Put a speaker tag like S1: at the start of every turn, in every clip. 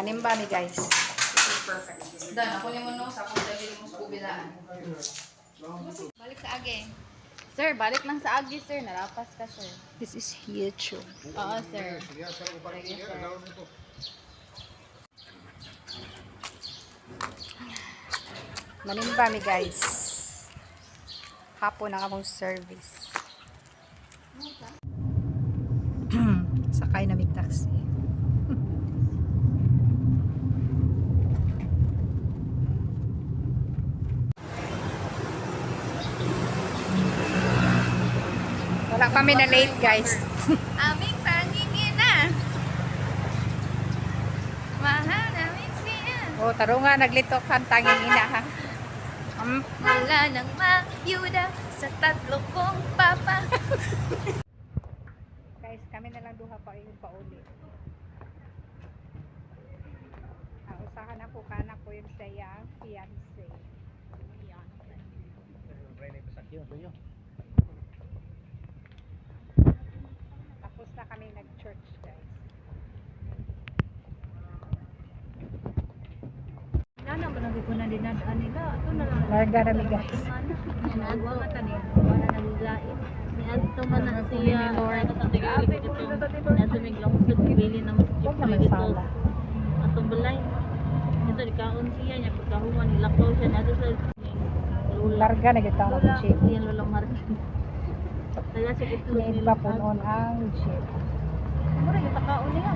S1: Manimba ni guys.
S2: Perfect. Dan, ako ni mo no, sa akong dali mo sa kubilaan.
S3: Balik sa agi. Sir, balik lang sa agi, sir. Narapas ka, sir.
S1: This is YouTube.
S3: Oo, sir.
S4: Sige, sir.
S3: Sige, sir.
S1: Manimba mi guys. Hapon ang among service. Sakay na mig taxi. Wala kami na late guys.
S3: Aming pangingina. Mahal namin siya.
S1: Oh, tarunga naglito kan tanging ina ha.
S3: Wala nang mayuda sa tatlo kong papa.
S1: Guys, kami na lang duha pa yung pauli. Ang usahan ako kanak ko yung sayang fiancé. Tapos na kami nag-church guys.
S5: Nana ba nang ikunan din nadaan nila? Ito na lang.
S1: Larga na mi guys.
S5: Nagwa nga tanin. Wala nang lain. Ni adto man na siya. Sa tigil dito. Nato mig langsod bili na mas
S1: Huwag naman sala.
S5: Atong balay. Ito dikaon siya nya pagkahuman nilakaw siya nato sa lula.
S1: Larga na kita ang
S5: Lula.
S1: chip.
S5: Yan lula market. Kaya sa itlog
S1: May
S5: nila.
S1: iba punon ang chip.
S5: Mura yung takaon niya.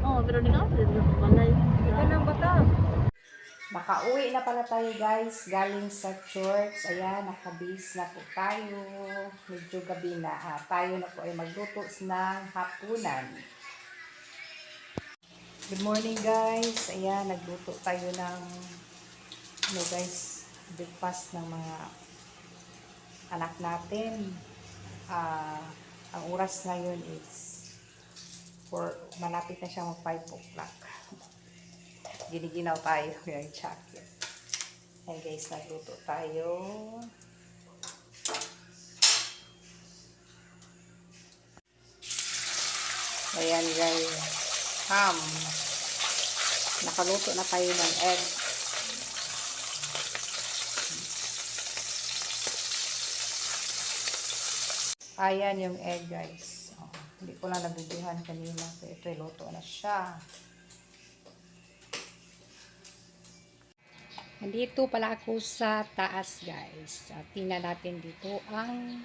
S5: Oh, pero di ka sa balay. Ika nang bata.
S1: Makauwi na pala tayo guys, galing sa church. Ayan, nakabis na po tayo. Medyo gabi na. Tayo na po ay magluto ng hapunan. Good morning guys. Ayan, nagluto tayo ng guys, breakfast ng mga anak natin. Ang oras ngayon is malapit na siya mag 5 o'clock. Giniginaw tayo yung jacket. Ayan guys, nagluto tayo. Ayan guys, ham. Nakaluto na tayo ng egg. Ayan yung egg guys. Oh, hindi ko lang nabibihan kanina. So ito, luto na siya. Nandito pala ako sa taas guys. Tingnan natin dito ang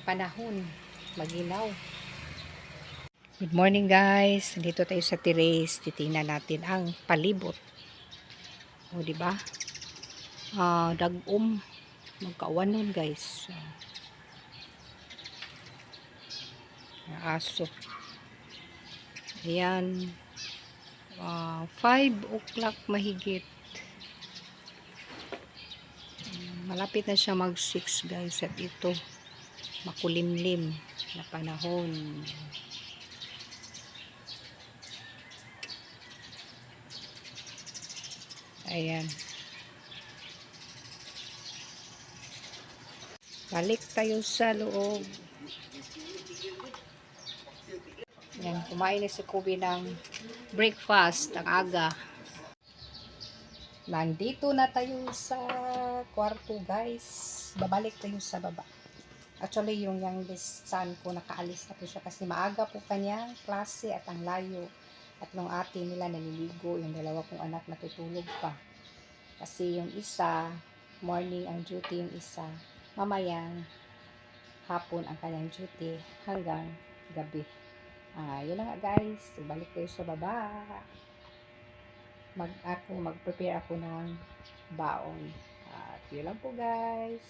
S1: panahon. Maginaw. Good morning guys. Nandito tayo sa terrace. Titingnan natin ang palibot. O diba? Dagom. Magkawanon guys. Aso. Ayan. 5 o'clock mahigit. Malapit na siya mag 6 guys at ito makulimlim na panahon. Ayan. Balik tayo sa loob. Ayan, kumain na si Kobe ng breakfast ang aga. Nandito na tayo sa kwarto guys. Babalik tayo sa baba. Actually yung youngest son ko nakaalis na po siya kasi maaga po kanyang klase at ang layo. At nung ate nila naliligo, yung dalawa kong anak natutulog pa. Kasi yung isa, morning ang duty, yung isa, mamayang hapon ang kanyang duty hanggang gabi. Yun na nga guys, balik tayo sa baba. Mag-prepare ako ng baon. Yun lang po guys.